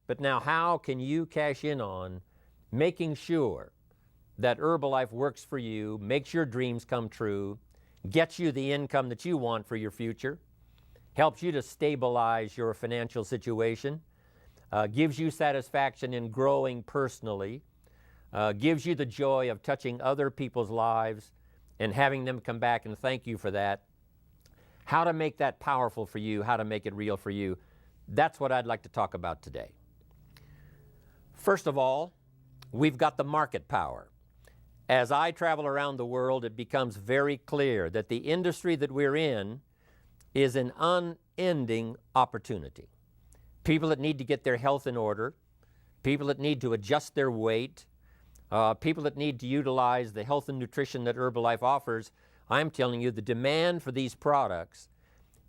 But now how can you cash in on making sure that Herbalife works for you, makes your dreams come true, gets you the income that you want for your future, helps you to stabilize your financial situation, gives you satisfaction in growing personally, gives you the joy of touching other people's lives and having them come back and thank you for that. How to make that powerful for you, how to make it real for you. That's what I'd like to talk about today. First of all, we've got the market power. As I travel around the world, it becomes very clear that the industry that we're in is an unending opportunity. People that need to get their health in order, people that need to adjust their weight, people that need to utilize the health and nutrition that Herbalife offers. I'm telling you, the demand for these products,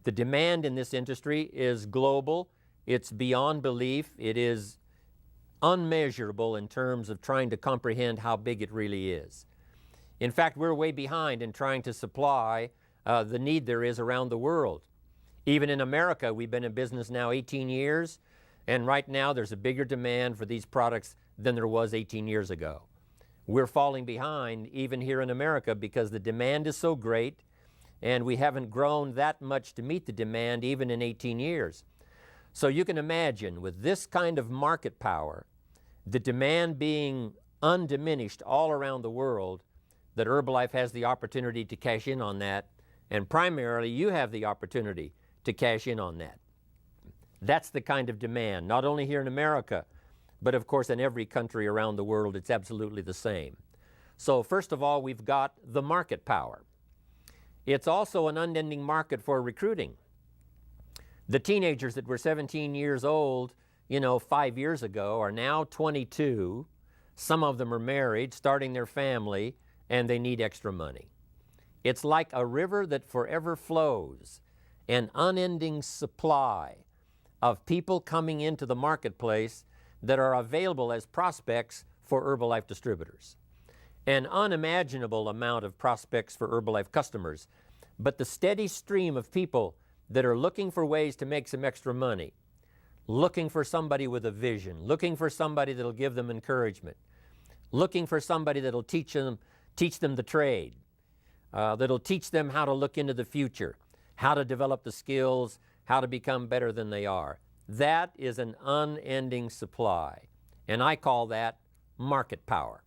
the demand in this industry is global. It's beyond belief. It is unmeasurable in terms of trying to comprehend how big it really is. In fact, we're way behind in trying to supply the need there is around the world. Even in America, we've been in business now 18 years, and right now there's a bigger demand for these products than there was 18 years ago. We're falling behind even here in America because the demand is so great, and we haven't grown that much to meet the demand even in 18 years. So you can imagine with this kind of market power, the demand being undiminished all around the world, that Herbalife has the opportunity to cash in on that, and primarily you have the opportunity to cash in on that. That's the kind of demand, not only here in America, but of course in every country around the world. It's absolutely the same. So first of all, we've got the market power. It's also an unending market for recruiting. The teenagers that were 17 years old, 5 years ago are now 22. Some of them are married, starting their family, and they need extra money. It's like a river that forever flows, an unending supply of people coming into the marketplace that are available as prospects for Herbalife distributors. An unimaginable amount of prospects for Herbalife customers, but the steady stream of people that are looking for ways to make some extra money, looking for somebody with a vision, looking for somebody that'll give them encouragement, looking for somebody that'll teach them the trade, that'll teach them how to look into the future, how to develop the skills, how to become better than they are. That is an unending supply, and I call that market power.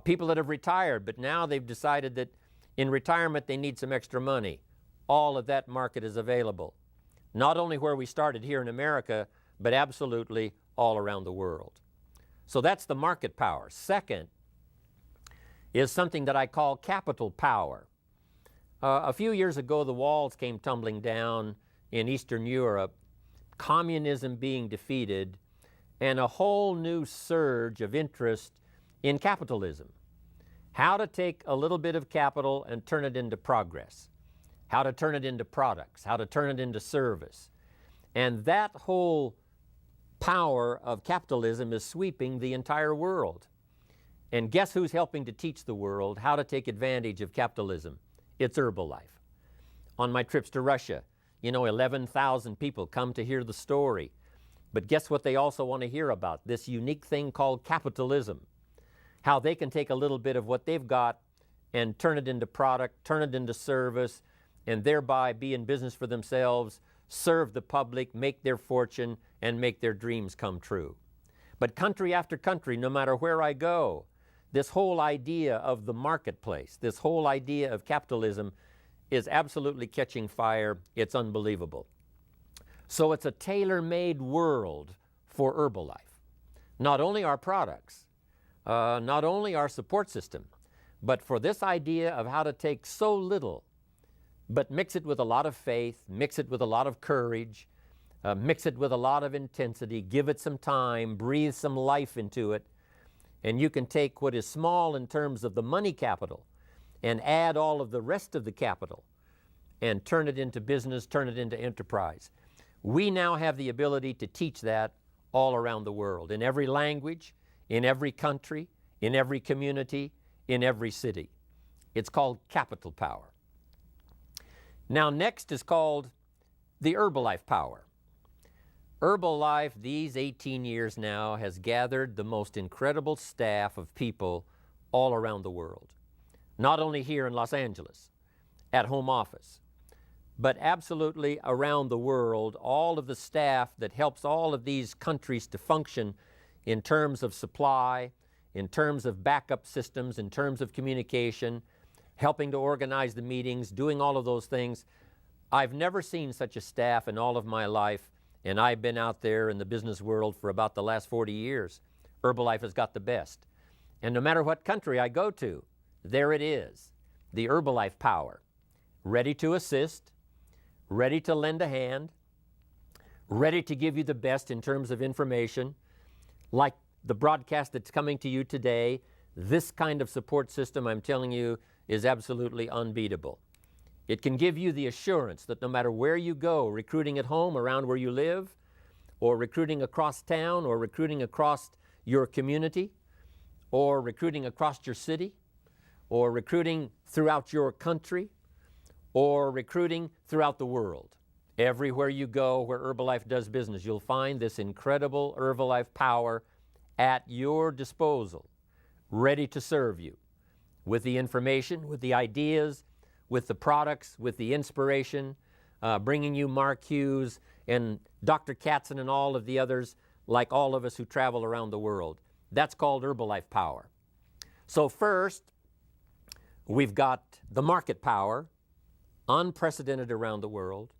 People that have retired, but now they've decided that in retirement they need some extra money. All of that market is available, not only where we started here in America, but absolutely all around the world. So that's the market power. Second is something that I call capital power. A few years ago, the walls came tumbling down in Eastern Europe, communism being defeated, and a whole new surge of interest in capitalism. How to take a little bit of capital and turn it into progress, how to turn it into products, how to turn it into service. And that whole power of capitalism is sweeping the entire world. And guess who's helping to teach the world how to take advantage of capitalism? It's Herbalife. On my trips to Russia, 11,000 people come to hear the story. But guess what they also want to hear about? This unique thing called capitalism. How they can take a little bit of what they've got and turn it into product, turn it into service, and thereby be in business for themselves, serve the public, make their fortune, and make their dreams come true. But country after country, no matter where I go, this whole idea of the marketplace, this whole idea of capitalism is absolutely catching fire. It's unbelievable. So it's a tailor-made world for Herbalife. Not only our products, not only our support system, but for this idea of how to take so little, but mix it with a lot of faith, mix it with a lot of courage, mix it with a lot of intensity, give it some time, breathe some life into it, and you can take what is small in terms of the money capital and add all of the rest of the capital and turn it into business, turn it into enterprise. We now have the ability to teach that all around the world, in every language, in every country, in every community, in every city. It's called capital power. Now next is called the Herbalife power. Herbalife, these 18 years now, has gathered the most incredible staff of people all around the world. Not only here in Los Angeles, at home office, but absolutely around the world, all of the staff that helps all of these countries to function in terms of supply, in terms of backup systems, in terms of communication, helping to organize the meetings, doing all of those things. I've never seen such a staff in all of my life, and I've been out there in the business world for about the last 40 years. Herbalife has got the best. And no matter what country I go to, there it is, the Herbalife power, ready to assist, ready to lend a hand, ready to give you the best in terms of information, like the broadcast that's coming to you today. This kind of support system, I'm telling you, is absolutely unbeatable. It can give you the assurance that no matter where you go, recruiting at home around where you live, or recruiting across town, or recruiting across your community, or recruiting across your city, or recruiting throughout your country, or recruiting throughout the world. Everywhere you go where Herbalife does business, you'll find this incredible Herbalife power at your disposal, ready to serve you with the information, with the ideas, with the products, with the inspiration, bringing you Mark Hughes and Dr. Katzen and all of the others, like all of us who travel around the world. That's called Herbalife power. So first, we've got the market power, unprecedented around the world.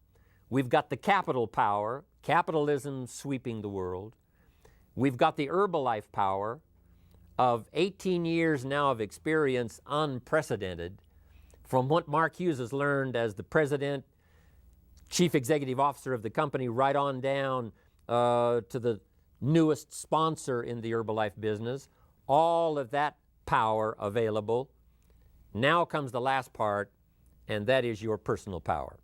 We've got the capital power, capitalism sweeping the world. We've got the Herbalife power of 18 years now of experience, unprecedented, from what Mark Hughes has learned as the president, chief executive officer of the company, right on down to the newest sponsor in the Herbalife business. All of that power available. Now comes the last part, and that is your personal power.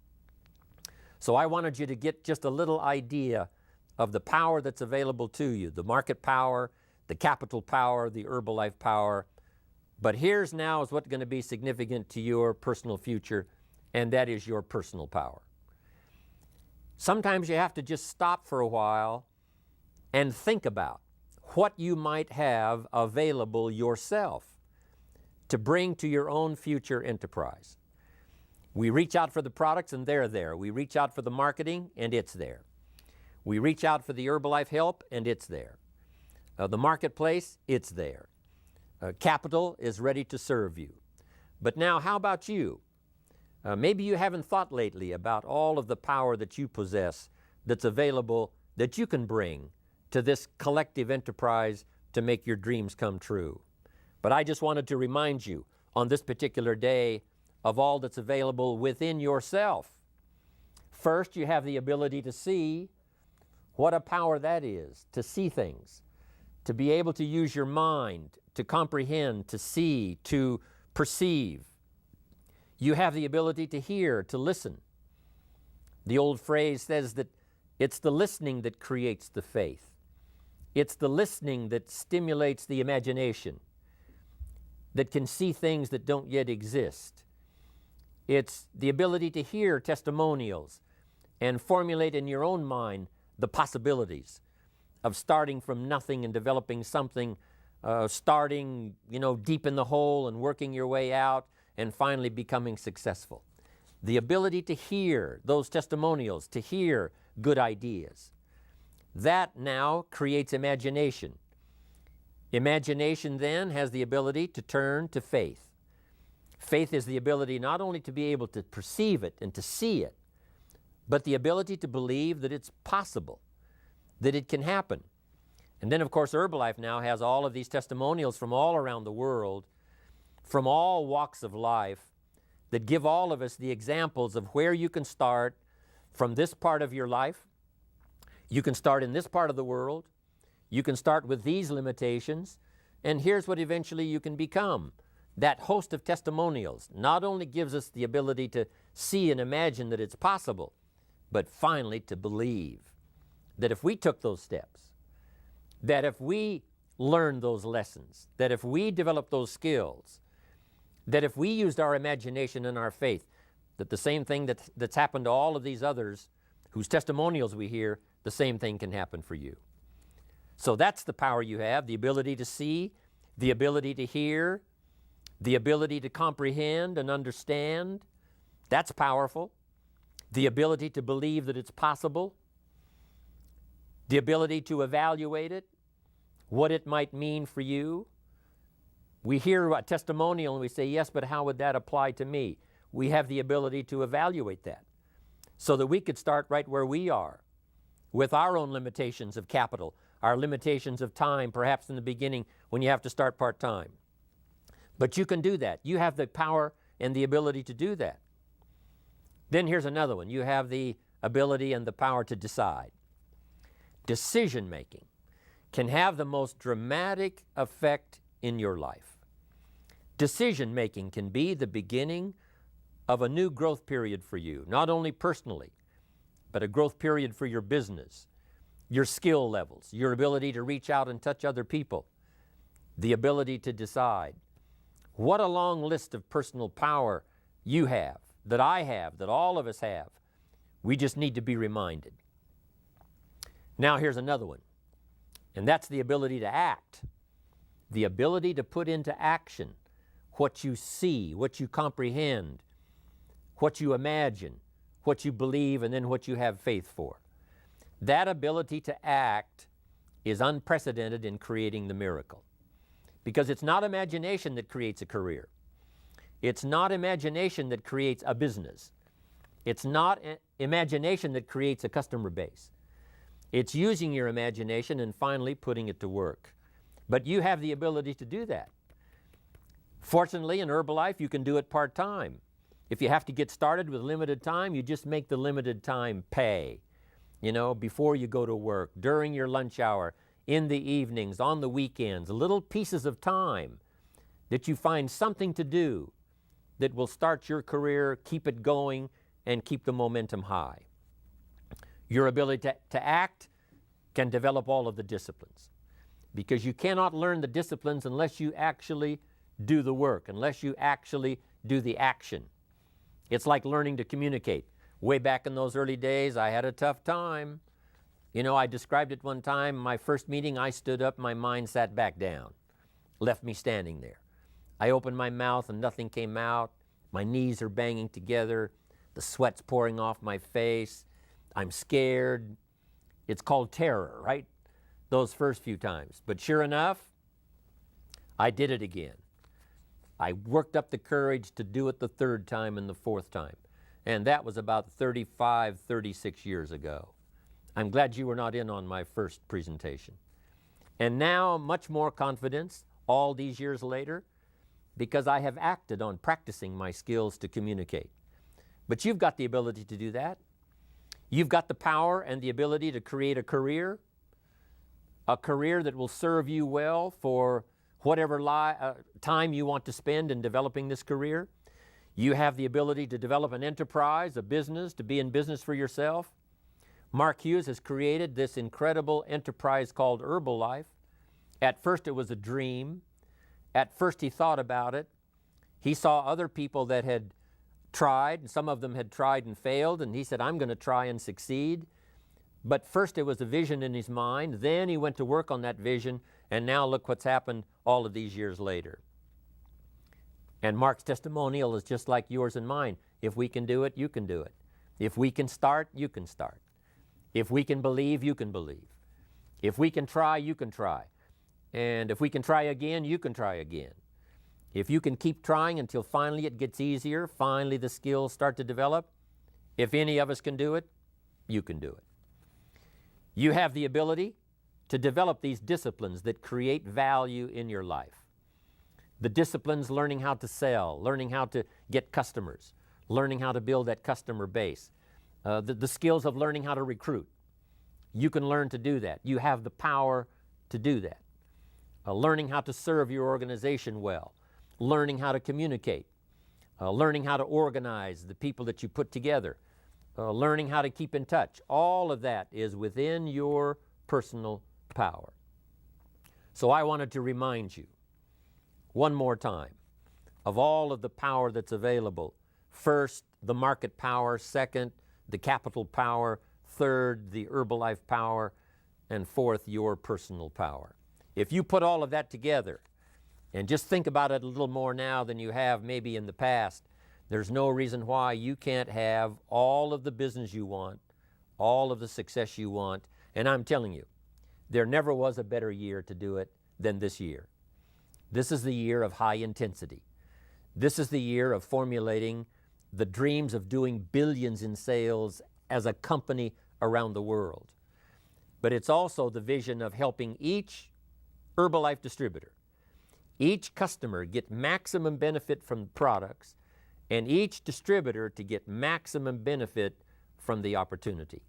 So I wanted you to get just a little idea of the power that's available to you, the market power, the capital power, the Herbalife power. But here's now is what's going to be significant to your personal future, and that is your personal power. Sometimes you have to just stop for a while and think about what you might have available yourself to bring to your own future enterprise. We reach out for the products and they're there. We reach out for the marketing and it's there. We reach out for the Herbalife help and it's there. The marketplace, it's there. Capital is ready to serve you. But now, how about you? Maybe you haven't thought lately about all of the power that you possess that's available, that you can bring to this collective enterprise to make your dreams come true. But I just wanted to remind you on this particular day of all that's available within yourself. First, you have the ability to see. What a power that is, to see things, to be able to use your mind, to comprehend, to see, to perceive. You have the ability to hear, to listen. The old phrase says that it's the listening that creates the faith. It's the listening that stimulates the imagination, that can see things that don't yet exist. It's the ability to hear testimonials and formulate in your own mind the possibilities of starting from nothing and developing something, starting, deep in the hole and working your way out and finally becoming successful. The ability to hear those testimonials, to hear good ideas. That now creates imagination. Imagination then has the ability to turn to faith. Faith is the ability not only to be able to perceive it and to see it, but the ability to believe that it's possible, that it can happen. And then, of course, Herbalife now has all of these testimonials from all around the world, from all walks of life, that give all of us the examples of where you can start from this part of your life. You can start in this part of the world. You can start with these limitations. And here's what eventually you can become. That host of testimonials not only gives us the ability to see and imagine that it's possible, but finally to believe that if we took those steps, that if we learned those lessons, that if we developed those skills, that if we used our imagination and our faith, that the same thing that's happened to all of these others whose testimonials we hear, the same thing can happen for you. So that's the power you have, the ability to see, the ability to hear, the ability to comprehend and understand. That's powerful. The ability to believe that it's possible, the ability to evaluate it, what it might mean for you. We hear a testimonial and we say, yes, but how would that apply to me? We have the ability to evaluate that so that we could start right where we are with our own limitations of capital, our limitations of time, perhaps in the beginning when you have to start part-time. But you can do that. You have the power and the ability to do that. Then here's another one. You have the ability and the power to decide. Decision-making can have the most dramatic effect in your life. Decision-making can be the beginning of a new growth period for you, not only personally, but a growth period for your business, your skill levels, your ability to reach out and touch other people, the ability to decide. What a long list of personal power you have, that I have, that all of us have. We just need to be reminded. Now here's another one, and that's the ability to act, the ability to put into action what you see, what you comprehend, what you imagine, what you believe, and then what you have faith for. That ability to act is unprecedented in creating the miracle. Because it's not imagination that creates a career. It's not imagination that creates a business. It's not imagination that creates a customer base. It's using your imagination and finally putting it to work. But you have the ability to do that. Fortunately, in Herbalife, you can do it part-time. If you have to get started with limited time, you just make the limited time pay. You know, before you go to work, during your lunch hour, in the evenings, on the weekends, little pieces of time that you find something to do that will start your career, keep it going, and keep the momentum high. Your ability to act can develop all of the disciplines, because you cannot learn the disciplines unless you actually do the work, unless you actually do the action. It's like learning to communicate. Way back in those early days, I had a tough time. You know, I described it one time, my first meeting, I stood up, my mind sat back down, left me standing there. I opened my mouth and nothing came out. My knees are banging together. The sweat's pouring off my face. I'm scared. It's called terror, right? Those first few times. But sure enough, I did it again. I worked up the courage to do it the third time and the fourth time. And that was about 35, 36 years ago. I'm glad you were not in on my first presentation. And now, much more confidence, all these years later, because I have acted on practicing my skills to communicate. But you've got the ability to do that. You've got the power and the ability to create a career that will serve you well for whatever time you want to spend in developing this career. You have the ability to develop an enterprise, a business, to be in business for yourself. Mark Hughes has created this incredible enterprise called Herbalife. At first it was a dream. At first he thought about it. He saw other people that had tried, and some of them had tried and failed, and he said, I'm going to try and succeed. But first it was a vision in his mind, then he went to work on that vision, and now look what's happened all of these years later. And Mark's testimonial is just like yours and mine. If we can do it, you can do it. If we can start, you can start. If we can believe, you can believe. If we can try, you can try. And if we can try again, you can try again. If you can keep trying until finally it gets easier, finally the skills start to develop, if any of us can do it, you can do it. You have the ability to develop these disciplines that create value in your life. The disciplines, learning how to sell, learning how to get customers, learning how to build that customer base, the skills of learning how to recruit. You can learn to do that. You have the power to do that. Learning how to serve your organization well, learning how to communicate, learning how to organize the people that you put together, learning how to keep in touch. All of that is within your personal power. So I wanted to remind you one more time of all of the power that's available. First, the market power. Second, the capital power. third, the Herbalife power, and fourth, your personal power. If you put all of that together and just think about it a little more now than you have maybe in the past, there's no reason why you can't have all of the business you want, all of the success you want. And I'm telling you, there never was a better year to do it than this year. This is the year of high intensity. This is the year of formulating the dreams of doing billions in sales as a company around the world. But it's also the vision of helping each Herbalife distributor, each customer get maximum benefit from the products, and each distributor to get maximum benefit from the opportunity.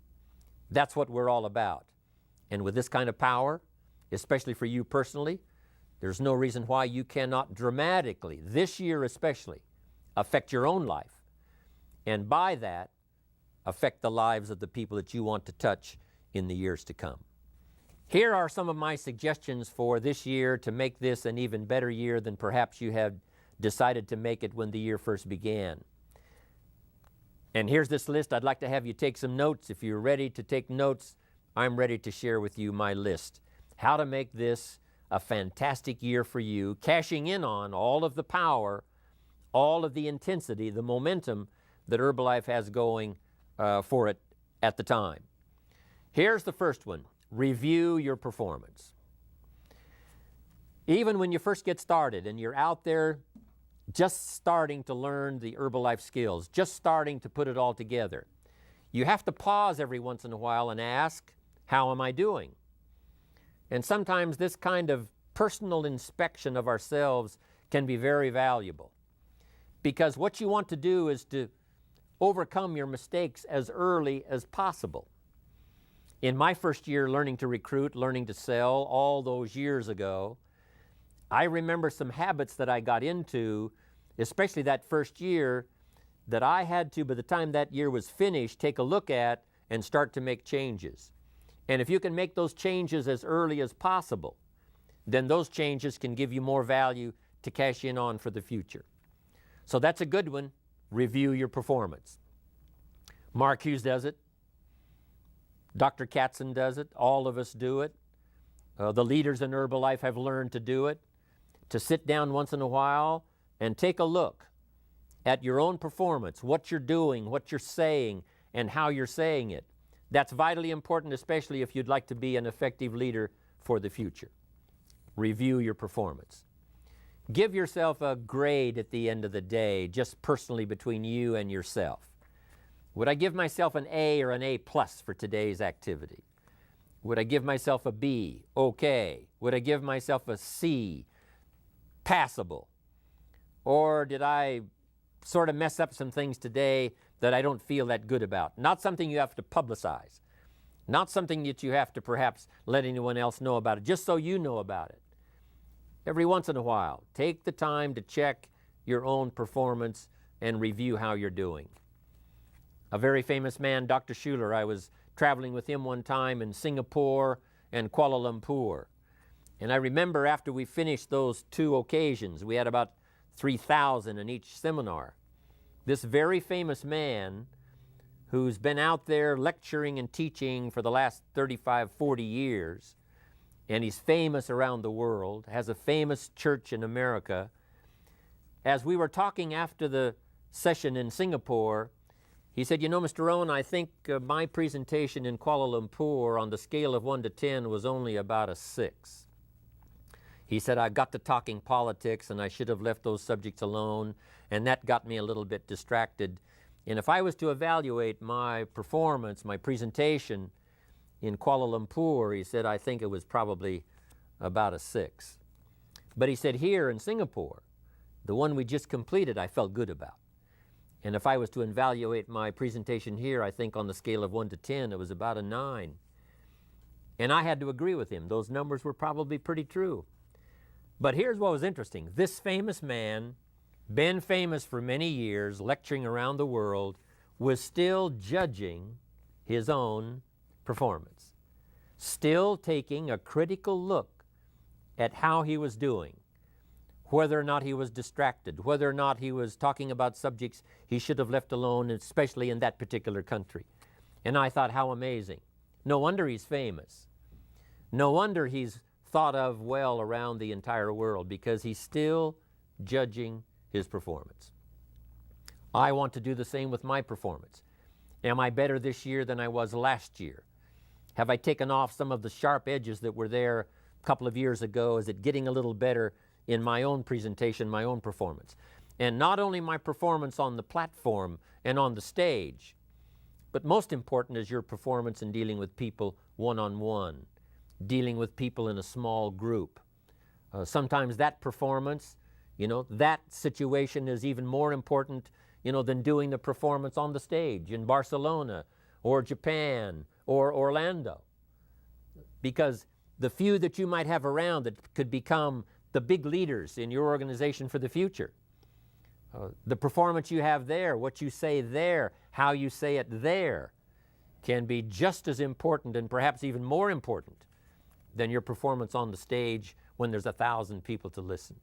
That's what we're all about. And with this kind of power, especially for you personally, there's no reason why you cannot dramatically, this year especially, affect your own life. And by that, affect the lives of the people that you want to touch in the years to come. Here are some of my suggestions for this year to make this an even better year than perhaps you had decided to make it when the year first began. And here's this list. I'd like to have you take some notes. If you're ready to take notes, I'm ready to share with you my list. How to make this a fantastic year for you, cashing in on all of the power, all of the intensity, the momentum that Herbalife has going for it at the time. Here's the first one. Review your performance. Even when you first get started and you're out there just starting to learn the Herbalife skills, just starting to put it all together, you have to pause every once in a while and ask, how am I doing? And sometimes this kind of personal inspection of ourselves can be very valuable, because what you want to do is to overcome your mistakes as early as possible. In my first year learning to recruit, learning to sell, all those years ago, I remember some habits that I got into, especially that first year, that I had to, by the time that year was finished, take a look at and start to make changes. And if you can make those changes as early as possible, then those changes can give you more value to cash in on for the future. So that's a good one. Review your performance. Mark Hughes does it. Dr. Katzen does it. All of us do it. The leaders in Herbalife have learned to do it, to sit down once in a while and take a look at your own performance, what you're doing, what you're saying, and how you're saying it. That's vitally important, especially if you'd like to be an effective leader for the future. Review your performance. Give yourself a grade at the end of the day, just personally between you and yourself. Would I give myself an A or an A plus for today's activity? Would I give myself a B? Okay. Would I give myself a C? Passable. Or did I sort of mess up some things today that I don't feel that good about? Not something you have to publicize. Not something that you have to perhaps let anyone else know about it, just so you know about it. Every once in a while, take the time to check your own performance and review how you're doing. A very famous man, Dr. Schuler, I was traveling with him one time in Singapore and Kuala Lumpur. And I remember after we finished those two occasions, we had about 3,000 in each seminar. This very famous man who's been out there lecturing and teaching for the last 35, 40 years, and he's famous around the world, has a famous church in America. As we were talking after the session in Singapore, he said, you know, Mr. Rohn, I think my presentation in Kuala Lumpur on the scale of 1 to 10 was only about a 6. He said, I got to talking politics and I should have left those subjects alone, and that got me a little bit distracted. And if I was to evaluate my performance, my presentation in Kuala Lumpur, he said, I think it was probably about a 6. But he said, here in Singapore, the one we just completed, I felt good about. And if I was to evaluate my presentation here, I think on the scale of 1 to 10, it was about a 9. And I had to agree with him. Those numbers were probably pretty true. But here's what was interesting. This famous man, been famous for many years, lecturing around the world, was still judging his own performance, still taking a critical look at how he was doing, whether or not he was distracted, whether or not he was talking about subjects he should have left alone, especially in that particular country. And I thought, how amazing. No wonder he's famous. No wonder he's thought of well around the entire world, because he's still judging his performance. I want to do the same with my performance. Am I better this year than I was last year? Have I taken off some of the sharp edges that were there a couple of years ago? Is it getting a little better in my own presentation, my own performance? And not only my performance on the platform and on the stage, but most important is your performance in dealing with people one-on-one, dealing with people in a small group. Sometimes that performance, that situation is even more important, than doing the performance on the stage in Barcelona or Japan or Orlando. Because the few that you might have around that could become the big leaders in your organization for the future, the performance you have there, what you say there, how you say it there, can be just as important and perhaps even more important than your performance on the stage when there's 1,000 people to listen.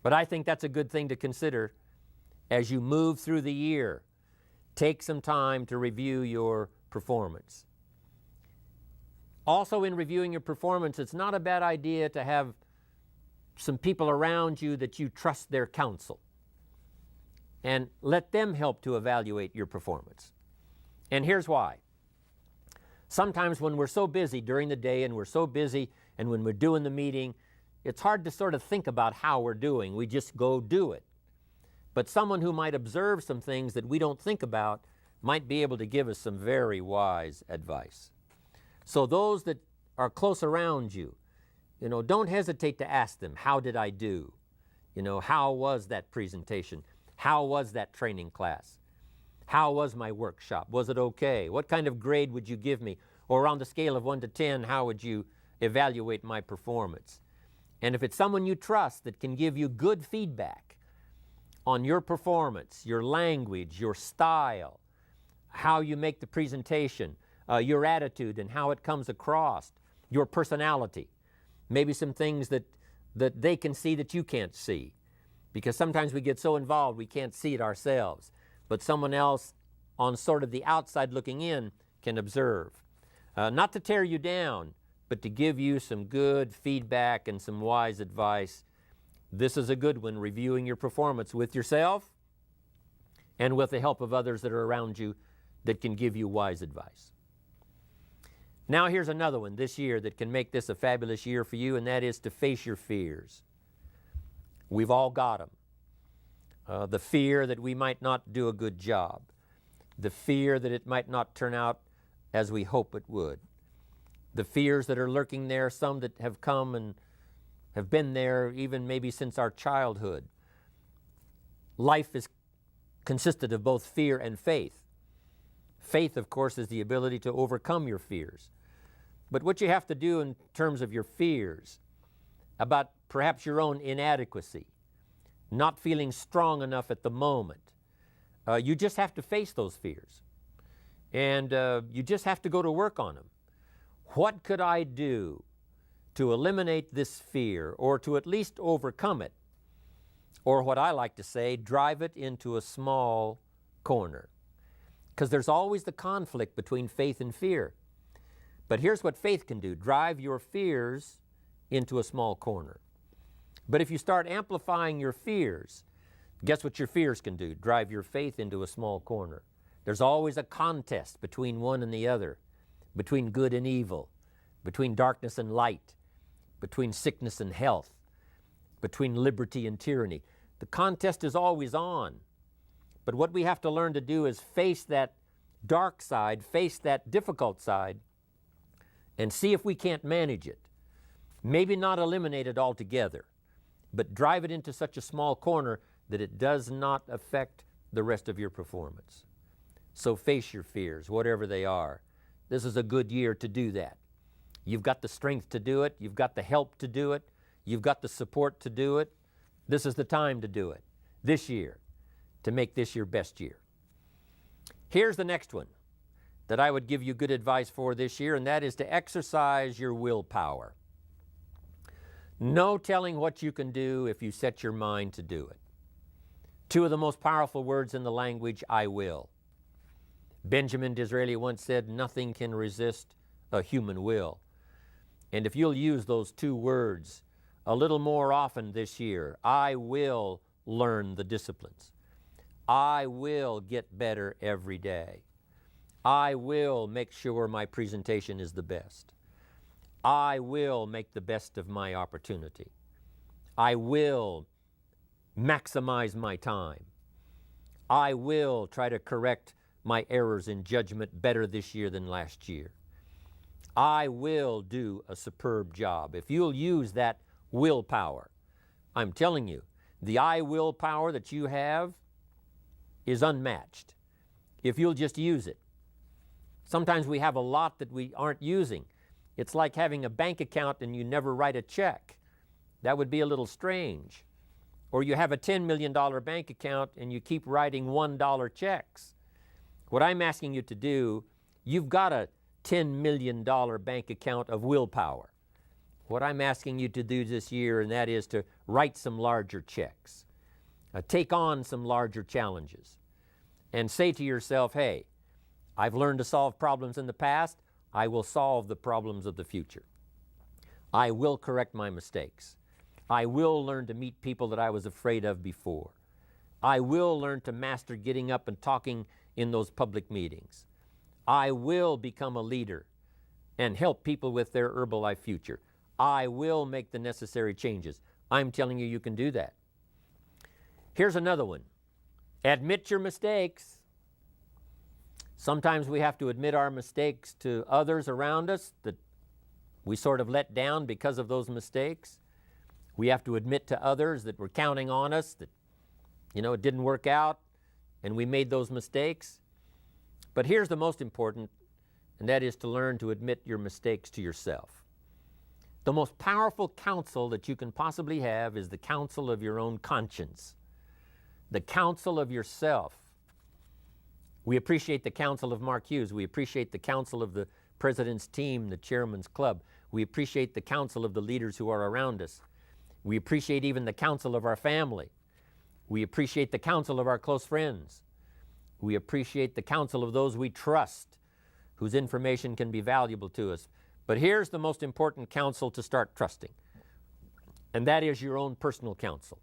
But I think that's a good thing to consider as you move through the year. Take some time to review your performance. Also, in reviewing your performance, it's not a bad idea to have some people around you that you trust their counsel, and let them help to evaluate your performance. And here's why. Sometimes when we're so busy during the day and we're so busy and when we're doing the meeting, it's hard to sort of think about how we're doing. We just go do it. But someone who might observe some things that we don't think about might be able to give us some very wise advice. So those that are close around you, don't hesitate to ask them, how did I do? How was that presentation? How was that training class? How was my workshop? Was it okay? What kind of grade would you give me? Or on the scale of 1 to 10, how would you evaluate my performance? And if it's someone you trust that can give you good feedback on your performance, your language, your style, how you make the presentation, your attitude and how it comes across, your personality, maybe some things that they can see that you can't see. Because sometimes we get so involved we can't see it ourselves. But someone else on sort of the outside looking in can observe. Not to tear you down, but to give you some good feedback and some wise advice. This is a good one, reviewing your performance with yourself and with the help of others that are around you that can give you wise advice. Now here's another one this year that can make this a fabulous year for you, and that is to face your fears. We've all got them. The fear that we might not do a good job. The fear that it might not turn out as we hope it would. The fears that are lurking there, some that have come and have been there even maybe since our childhood. Life is consisted of both fear and faith. Faith, of course, is the ability to overcome your fears. But what you have to do in terms of your fears, about perhaps your own inadequacy, not feeling strong enough at the moment, you just have to face those fears. And you just have to go to work on them. What could I do to eliminate this fear, or to at least overcome it? Or what I like to say, drive it into a small corner. Because there's always the conflict between faith and fear. But here's what faith can do. Drive your fears into a small corner. But if you start amplifying your fears, guess what your fears can do? Drive your faith into a small corner. There's always a contest between one and the other, between good and evil, between darkness and light, between sickness and health, between liberty and tyranny. The contest is always on. But what we have to learn to do is face that dark side, face that difficult side, and see if we can't manage it. Maybe not eliminate it altogether, but drive it into such a small corner that it does not affect the rest of your performance. So face your fears, whatever they are. This is a good year to do that. You've got the strength to do it. You've got the help to do it. You've got the support to do it. This is the time to do it, this year, to make this your best year. Here's the next one that I would give you good advice for this year, and that is to exercise your willpower. No telling what you can do if you set your mind to do it. Two of the most powerful words in the language, I will. Benjamin Disraeli once said, nothing can resist a human will. And if you'll use those two words a little more often this year, I will learn the disciplines. I will get better every day. I will make sure my presentation is the best. I will make the best of my opportunity. I will maximize my time. I will try to correct my errors in judgment better this year than last year. I will do a superb job. If you'll use that willpower, I'm telling you, the I will power that you have is unmatched if you'll just use it. Sometimes we have a lot that we aren't using. It's like having a bank account and you never write a check. That would be a little strange. Or you have a $10 million bank account and you keep writing $1 checks. What I'm asking you to do, you've got a $10 million bank account of willpower. What I'm asking you to do this year, and that is to write some larger checks. Take on some larger challenges. And say to yourself, hey, I've learned to solve problems in the past. I will solve the problems of the future. I will correct my mistakes. I will learn to meet people that I was afraid of before. I will learn to master getting up and talking in those public meetings. I will become a leader and help people with their Herbalife future. I will make the necessary changes. I'm telling you, you can do that. Here's another one. Admit your mistakes. Sometimes we have to admit our mistakes to others around us that we sort of let down because of those mistakes. We have to admit to others that we're counting on us, that, it didn't work out and we made those mistakes. But here's the most important, and that is to learn to admit your mistakes to yourself. The most powerful counsel that you can possibly have is the counsel of your own conscience, the counsel of yourself. We appreciate the counsel of Mark Hughes. We appreciate the counsel of the president's team, the chairman's club. We appreciate the counsel of the leaders who are around us. We appreciate even the counsel of our family. We appreciate the counsel of our close friends. We appreciate the counsel of those we trust, whose information can be valuable to us. But here's the most important counsel to start trusting, and that is your own personal counsel.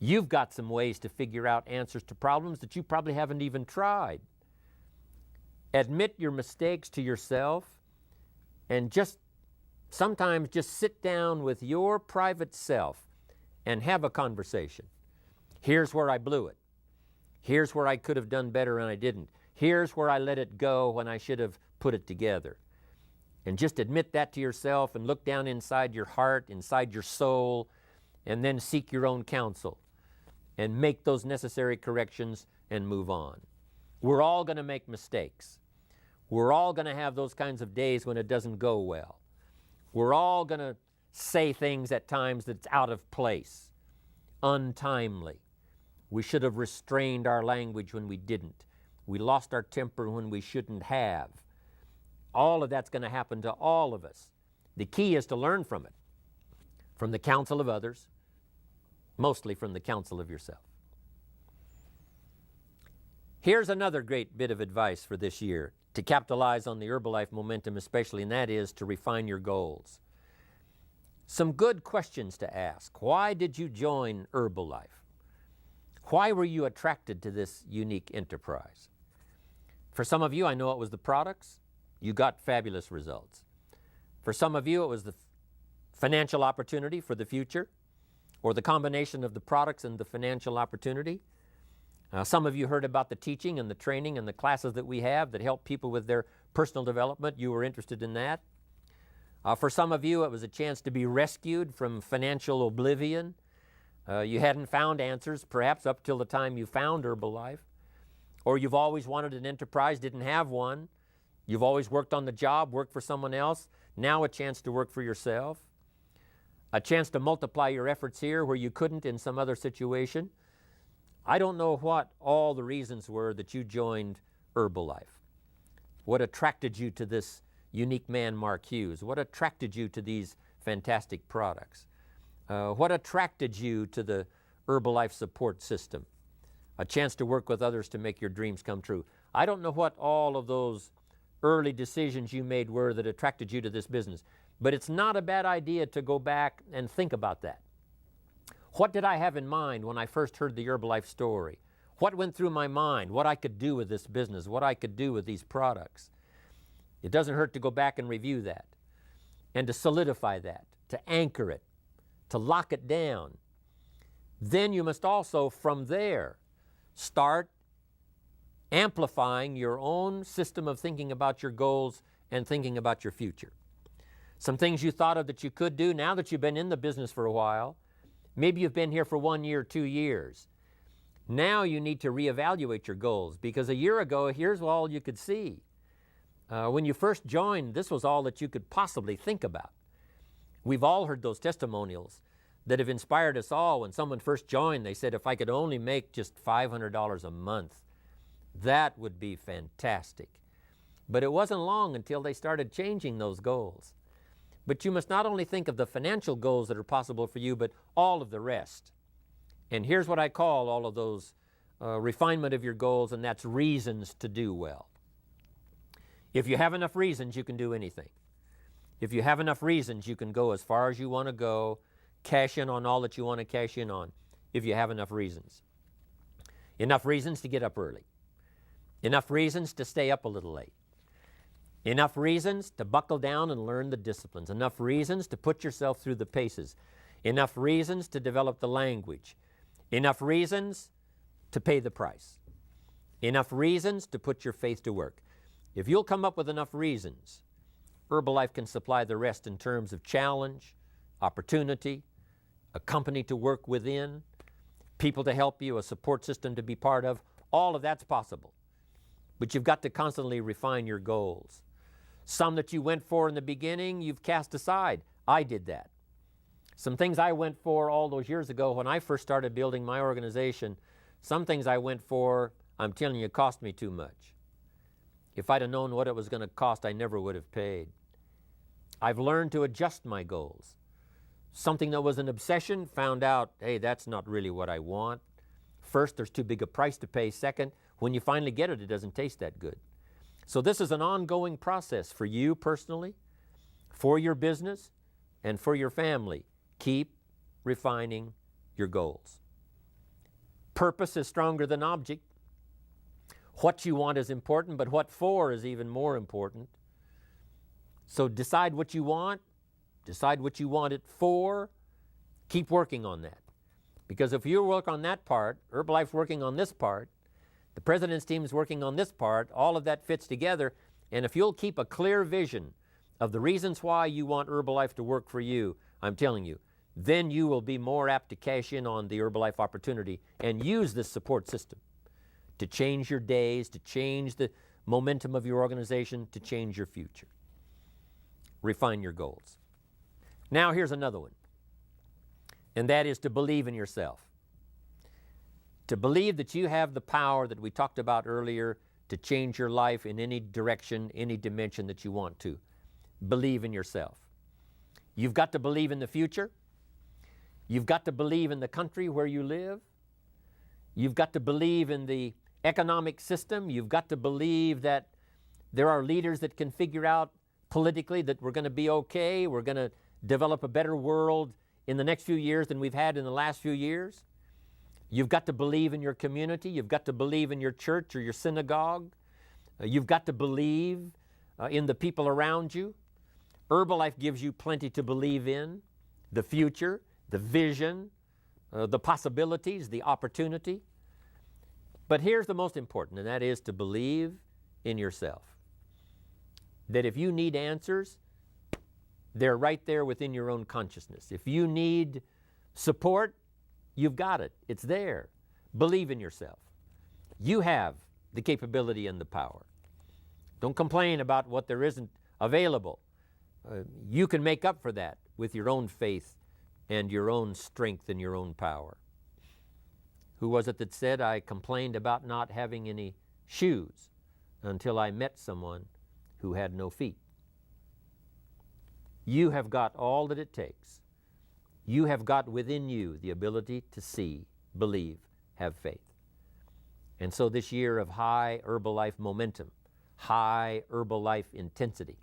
You've got some ways to figure out answers to problems that you probably haven't even tried. Admit your mistakes to yourself and sometimes just sit down with your private self and have a conversation. Here's where I blew it. Here's where I could have done better and I didn't. Here's where I let it go when I should have put it together. And just admit that to yourself and look down inside your heart, inside your soul, and then seek your own counsel and make those necessary corrections and move on. We're all going to make mistakes. We're all going to have those kinds of days when it doesn't go well. We're all going to say things at times that's out of place, untimely. We should have restrained our language when we didn't. We lost our temper when we shouldn't have. All of that's going to happen to all of us. The key is to learn from it, from the counsel of others, mostly from the counsel of yourself. Here's another great bit of advice for this year to capitalize on the Herbalife momentum especially, and that is to refine your goals. Some good questions to ask. Why did you join Herbalife? Why were you attracted to this unique enterprise? For some of you, I know it was the products. You got fabulous results. For some of you, it was the financial opportunity for the future, or the combination of the products and the financial opportunity. Some of you heard about the teaching and the training and the classes that we have that help people with their personal development. You were interested in that. For some of you, it was a chance to be rescued from financial oblivion. You hadn't found answers, perhaps up till the time you found Herbalife. Or you've always wanted an enterprise, didn't have one. You've always worked on the job, worked for someone else. Now a chance to work for yourself. A chance to multiply your efforts here where you couldn't in some other situation. I don't know what all the reasons were that you joined Herbalife. What attracted you to this unique man, Mark Hughes? What attracted you to these fantastic products? What attracted you to the Herbalife support system? A chance to work with others to make your dreams come true. I don't know what all of those early decisions you made were that attracted you to this business, but it's not a bad idea to go back and think about that. What did I have in mind when I first heard the Herbalife story? What went through my mind? What I could do with this business? What I could do with these products? It doesn't hurt to go back and review that and to solidify that, to anchor it, to lock it down. Then you must also, from there, start amplifying your own system of thinking about your goals and thinking about your future. Some things you thought of that you could do, now that you've been in the business for a while, maybe you've been here for 1 year, 2 years. Now you need to reevaluate your goals, because a year ago, here's all you could see. When you first joined, this was all that you could possibly think about. We've all heard those testimonials that have inspired us all. When someone first joined, they said, if I could only make just $500 a month, that would be fantastic. But it wasn't long until they started changing those goals. But you must not only think of the financial goals that are possible for you, but all of the rest. And here's what I call all of those refinement of your goals, and that's reasons to do well. If you have enough reasons, you can do anything. If you have enough reasons, you can go as far as you want to go, cash in on all that you want to cash in on, if you have enough reasons. Enough reasons to get up early. Enough reasons to stay up a little late. Enough reasons to buckle down and learn the disciplines. Enough reasons to put yourself through the paces. Enough reasons to develop the language. Enough reasons to pay the price. Enough reasons to put your faith to work. If you'll come up with enough reasons, Herbalife can supply the rest in terms of challenge, opportunity, a company to work within, people to help you, a support system to be part of. All of that's possible. But you've got to constantly refine your goals. Some that you went for in the beginning, you've cast aside. I did that. Some things I went for all those years ago when I first started building my organization, some things I went for, I'm telling you, it cost me too much. If I'd have known what it was going to cost, I never would have paid. I've learned to adjust my goals. Something that was an obsession, found out, hey, that's not really what I want. First, there's too big a price to pay. Second, when you finally get it, it doesn't taste that good. So this is an ongoing process for you personally, for your business, and for your family. Keep refining your goals. Purpose is stronger than object. What you want is important, but what for is even more important. So decide what you want. Decide what you want it for. Keep working on that. Because if you work on that part, Herbalife's working on this part, the president's team is working on this part, all of that fits together. And if you'll keep a clear vision of the reasons why you want Herbalife to work for you, I'm telling you, then you will be more apt to cash in on the Herbalife opportunity and use this support system to change your days, to change the momentum of your organization, to change your future. Refine your goals. Now here's another one, and that is to believe in yourself. To believe that you have the power that we talked about earlier to change your life in any direction, any dimension that you want to. Believe in yourself. You've got to believe in the future. You've got to believe in the country where you live. You've got to believe in the economic system. You've got to believe that there are leaders that can figure out politically that we're going to be okay. We're going to develop a better world in the next few years than we've had in the last few years. You've got to believe in your community. You've got to believe in your church or your synagogue. You've got to believe in the people around you. Herbalife gives you plenty to believe in: the future, the vision, the possibilities, the opportunity. But here's the most important, and that is to believe in yourself. That if you need answers, they're right there within your own consciousness. If you need support, you've got it. It's there. Believe in yourself. You have the capability and the power. Don't complain about what there isn't available. You can make up for that with your own faith and your own strength and your own power. Who was it that said, I complained about not having any shoes until I met someone who had no feet? You have got all that it takes. You have got within you the ability to see, believe, have faith. And so this year of high Herbalife momentum, high Herbalife intensity,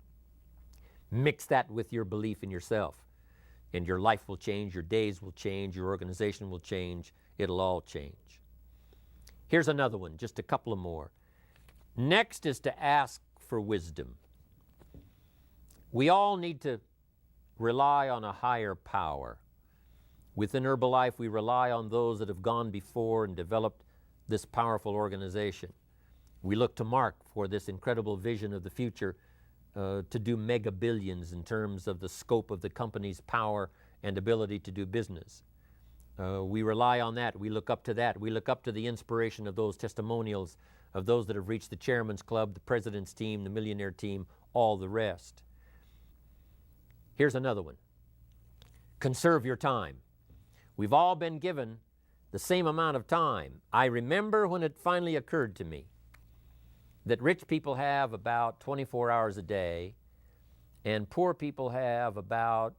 mix that with your belief in yourself, and your life will change, your days will change, your organization will change, it'll all change. Here's another one, just a couple of more. Next is to ask for wisdom. We all need to rely on a higher power. Within Herbalife, we rely on those that have gone before and developed this powerful organization. We look to Mark for this incredible vision of the future to do mega billions in terms of the scope of the company's power and ability to do business. We rely on that. We look up to that. We look up to the inspiration of those testimonials of those that have reached the Chairman's Club, the President's team, the Millionaire team, all the rest. Here's another one. Conserve your time. We've all been given the same amount of time. I remember when it finally occurred to me that rich people have about 24 hours a day and poor people have about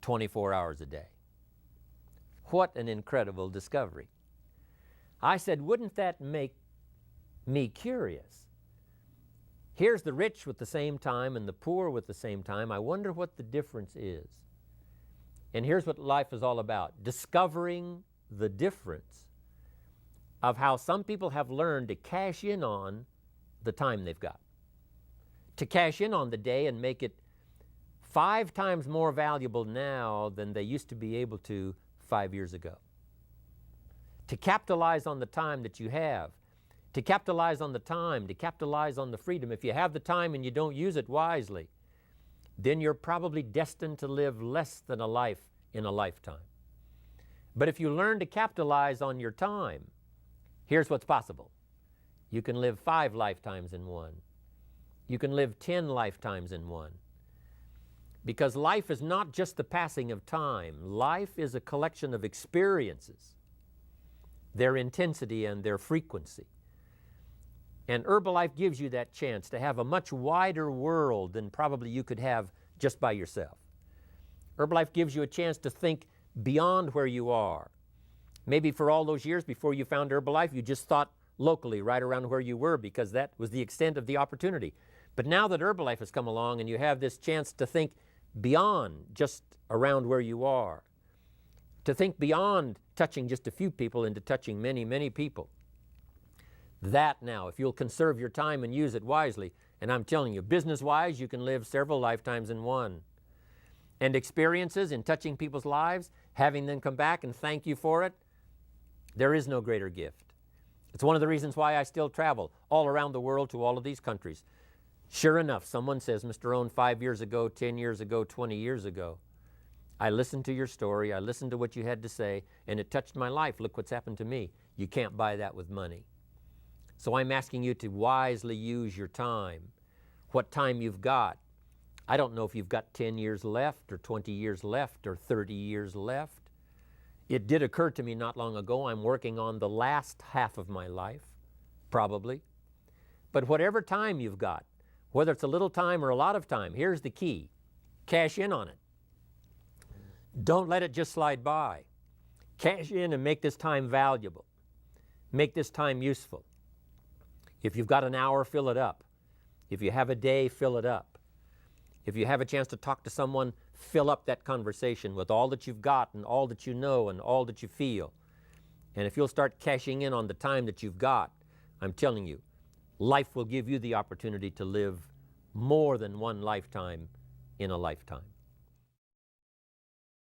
24 hours a day. What an incredible discovery. I said, wouldn't that make me curious? Here's the rich with the same time and the poor with the same time. I wonder what the difference is. And here's what life is all about, discovering the difference of how some people have learned to cash in on the time they've got, to cash in on the day and make it 5 times more valuable now than they used to be able to 5 years ago, to capitalize on the time that you have, to capitalize on the time, to capitalize on the freedom. If you have the time and you don't use it wisely, then you're probably destined to live less than a life in a lifetime. But if you learn to capitalize on your time, here's what's possible. You can live 5 lifetimes in one. You can live 10 lifetimes in one. Because life is not just the passing of time. Life is a collection of experiences, their intensity and their frequency. And Herbalife gives you that chance to have a much wider world than probably you could have just by yourself. Herbalife gives you a chance to think beyond where you are. Maybe for all those years before you found Herbalife, you just thought locally, right around where you were, because that was the extent of the opportunity. But now that Herbalife has come along and you have this chance to think beyond just around where you are, to think beyond touching just a few people into touching many, many people. That now, if you'll conserve your time and use it wisely, and I'm telling you, business-wise, you can live several lifetimes in one. And experiences in touching people's lives, having them come back and thank you for it, there is no greater gift. It's one of the reasons why I still travel all around the world to all of these countries. Sure enough, someone says, Mr. Rohn, 5 years ago, 10 years ago, 20 years ago, I listened to your story, I listened to what you had to say, and it touched my life. Look what's happened to me. You can't buy that with money. So I'm asking you to wisely use your time, what time you've got. I don't know if you've got 10 years left or 20 years left or 30 years left. It did occur to me not long ago, I'm working on the last half of my life, probably. But whatever time you've got, whether it's a little time or a lot of time, here's the key. Cash in on it. Don't let it just slide by. Cash in and make this time valuable. Make this time useful. If you've got an hour, fill it up. If you have a day, fill it up. If you have a chance to talk to someone, fill up that conversation with all that you've got and all that you know and all that you feel. And if you'll start cashing in on the time that you've got, I'm telling you, life will give you the opportunity to live more than one lifetime in a lifetime.